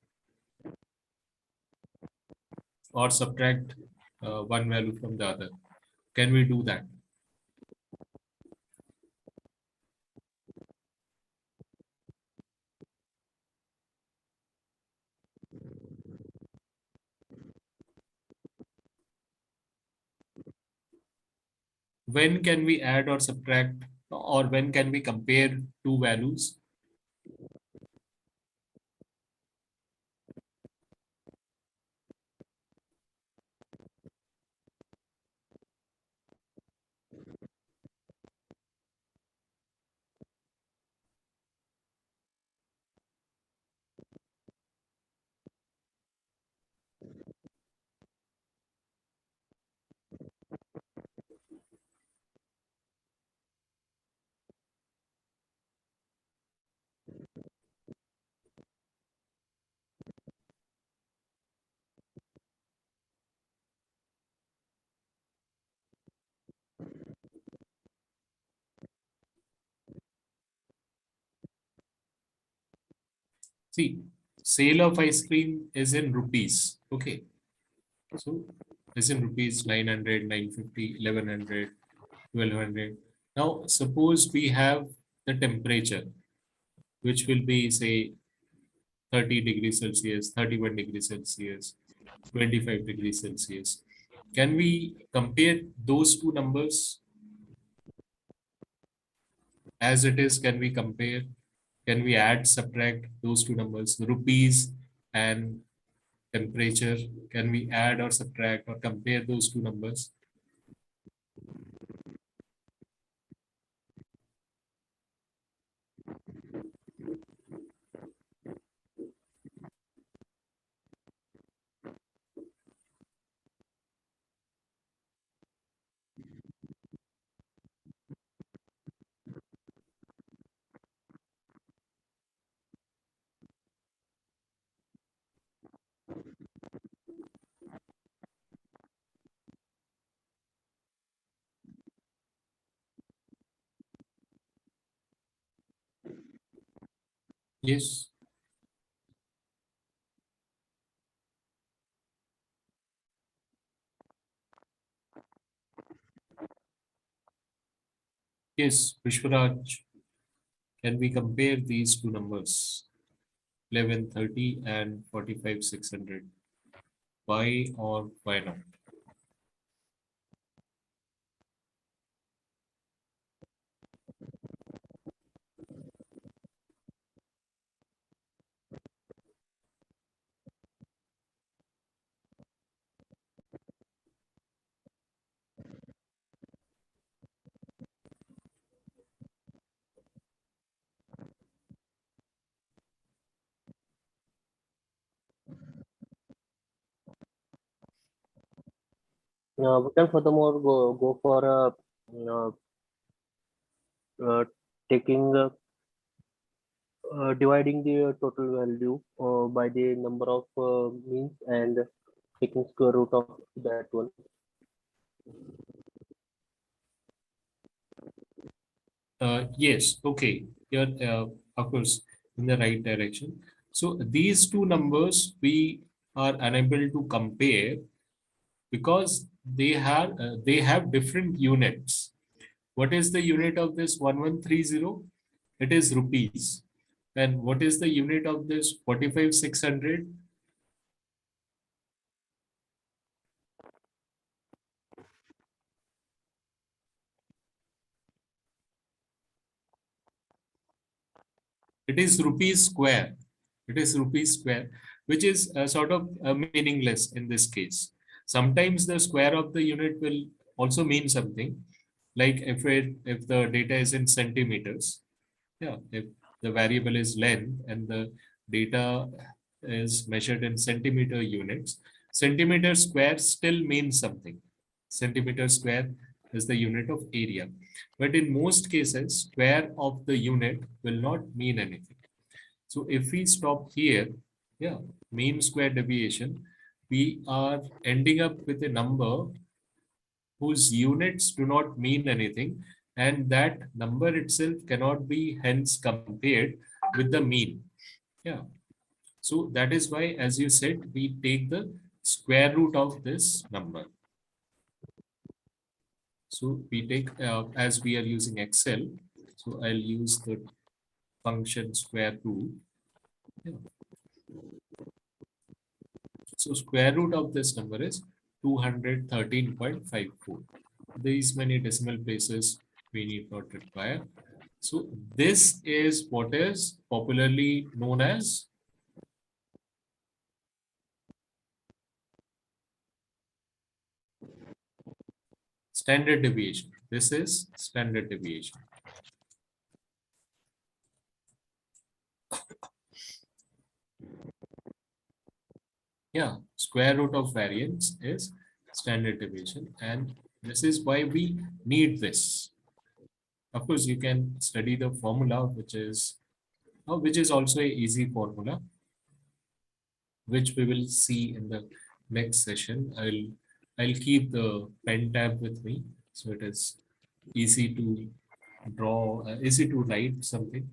or subtract one value from the other? Can we do that? When can we add or subtract, or when can we compare two values? See, sale of ice cream is in rupees. Okay. So is in rupees 900, 950, 1100, 1200. Now, suppose we have the temperature, which will be, say, 30 degrees Celsius, 31 degrees Celsius, 25 degrees Celsius. Can we compare those two numbers as it is? Can we compare? Can we add, subtract those two numbers, rupees and temperature? Can we add or subtract or compare those two numbers? Yes. Yes, Vishwaraj, can we compare these two numbers, 1130 and 45600? Why or why not?
We can furthermore go for uh, uh, taking dividing the total value by the number of means and taking square root of that one.
Yes, okay. You're, of course, in the right direction. So these two numbers we are unable to compare because they have different units. What is the unit of this 1130? It is rupees. And what is the unit of this 45600? It is rupees square. It is rupees square, which is sort of meaningless in this case. Sometimes the square of the unit will also mean something, like if the data is in centimeters. Yeah, if the variable is length and the data is measured in centimeter units, centimeter square still means something. Centimeter square is the unit of area. But in most cases, square of the unit will not mean anything. So if we stop here, yeah, mean square deviation, we are ending up with a number whose units do not mean anything, and that number itself cannot be hence compared with the mean. Yeah. So that is why, as you said, we take the square root of this number. So we take, as we are using Excel, so I'll use the function square root. Yeah. So square root of this number is 213.54. These many decimal places we need not require. So this is what is popularly known as standard deviation. This is standard deviation. Yeah, square root of variance is standard deviation, and this is why we need this. Of course, you can study the formula, which is also a easy formula, which we will see in the next session. I'll keep the pen tab with me, so it is easy to draw, easy to write something.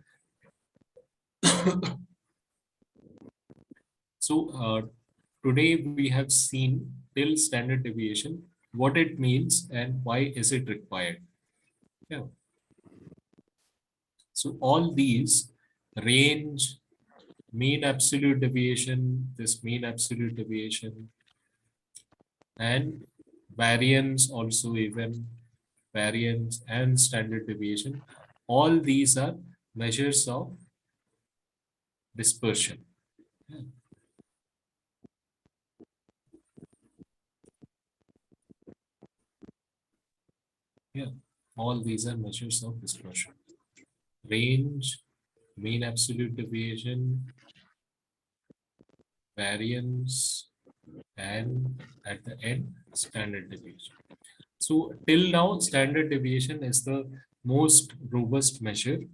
So today we have seen till standard deviation, what it means and why is it required. Yeah. So all these range, mean absolute deviation, this mean absolute deviation, and variance also, even variance and standard deviation, all these are measures of dispersion. Yeah. Yeah. All these are measures of dispersion. Range, mean absolute deviation, variance, and at the end, standard deviation. So till now, standard deviation is the most robust measure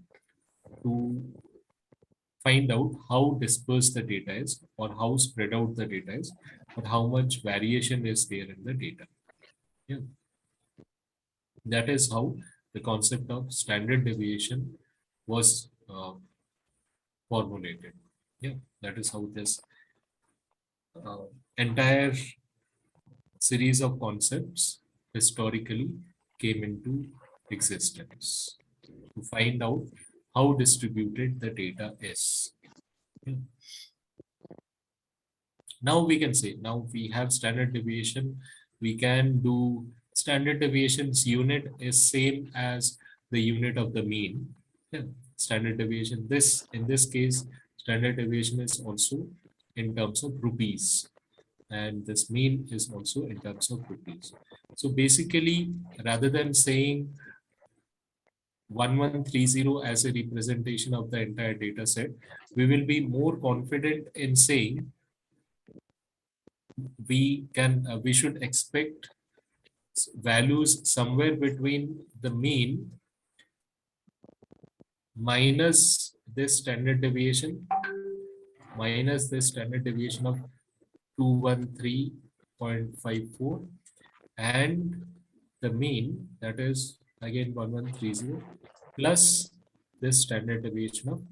to find out how dispersed the data is, or how spread out the data is, or how much variation is there in the data. Yeah. That is how the concept of standard deviation was formulated. Yeah, that is how this uh, entire series of concepts historically came into existence to find out how distributed the data is. Yeah. Now we can say, now we have standard deviation, we can do standard deviation's unit is same as the unit of the mean. Yeah. Standard deviation, this in this case, standard deviation is also in terms of rupees, and this mean is also in terms of rupees. So basically, rather than saying 1130 as a representation of the entire data set, we will be more confident in saying we should expect values somewhere between the mean minus this standard deviation, minus this standard deviation of 213.54, and the mean, that is again 1130, plus this standard deviation of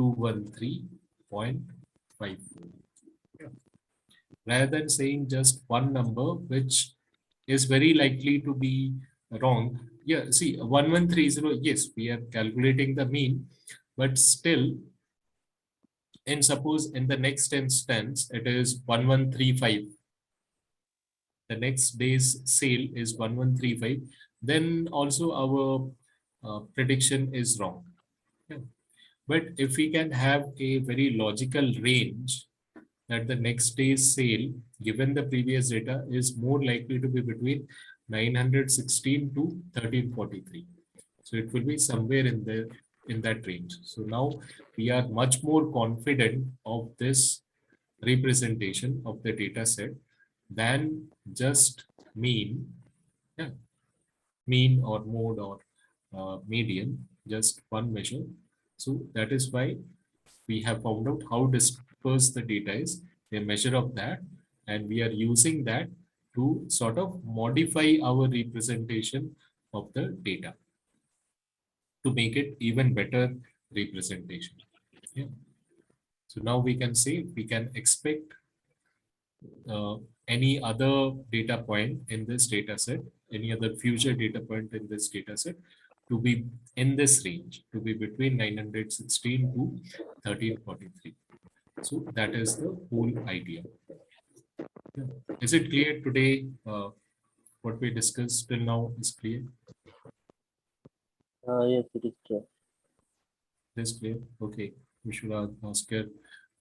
213.54. Rather than saying just one number, which is very likely to be wrong. Yeah, see, 1130, yes, we are calculating the mean, but still, and suppose in the next instance, it is 1135. The next day's sale is 1135, then also our prediction is wrong. Yeah. But if we can have a very logical range that the next day's sale, given the previous data, is more likely to be between 916 to 1343. So it will be somewhere in that range. So now we are much more confident of this representation of the data set than just mean, yeah, mean or mode or median, just one measure. So that is why we have found out how dispersed the data is, a measure of that, and we are using that to sort of modify our representation of the data to make it even better representation. Yeah. So now we can say we can expect any other data point in this data set any other future data point in this data set to be in this range, to be between 916 to 1343. So that is the whole idea. Yeah. Is it clear today? What we discussed till now is clear?
Yes, it is true.
This clear? Okay. Vishwanath, Bhaskar,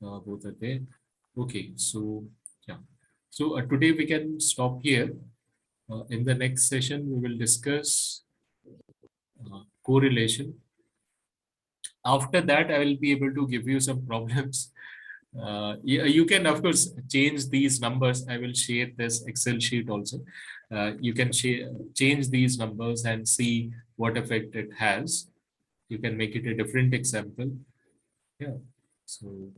both are there. Okay. So, yeah. So today we can stop here. In the next session, we will discuss correlation. After that, I will be able to give you some problems. You can, of course, change these numbers. I will share this Excel sheet also. You can change these numbers and see what effect it has. You can make it a different example. Yeah. So,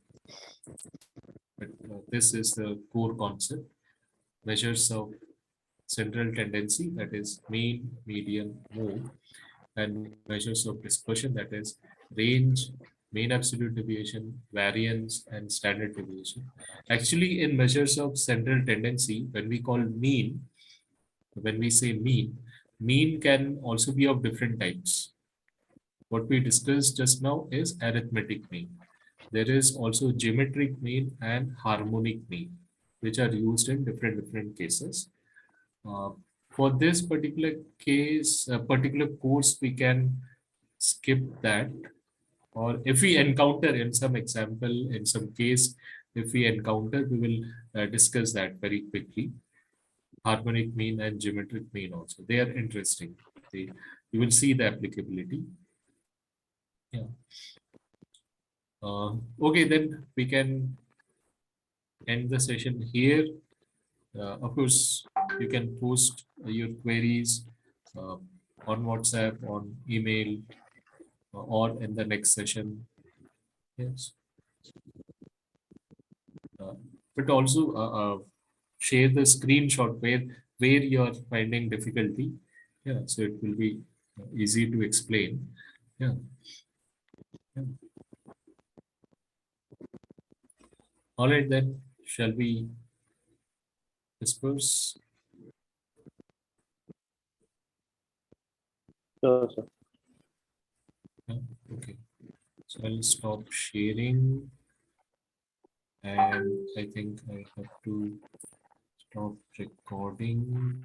but this is the core concept. Measures of central tendency, that is mean, median, mode, and measures of dispersion, that is range, mean absolute deviation, variance, and standard deviation. Actually, in measures of central tendency, when we call mean, when we say mean, mean can also be of different types. What we discussed just now is arithmetic mean. There is also geometric mean and harmonic mean, which are used in different cases. Uh, for this particular case, particular course, we can skip that. Or if we encounter in some example, in some case, if we encounter, we will discuss that very quickly. Harmonic mean and geometric mean also. They are interesting. You will see the applicability. Yeah. Okay, then we can end the session here. Of course, you can post your queries uh, on WhatsApp, on email, or in the next session. Yes. Uh, but also share the screenshot where you are finding difficulty. Yeah, so it will be easy to explain. Yeah. Yeah. All right, then, shall we disperse?
Sure, sir.
Yeah. Okay. So I'll stop sharing, and I think I have to stop recording.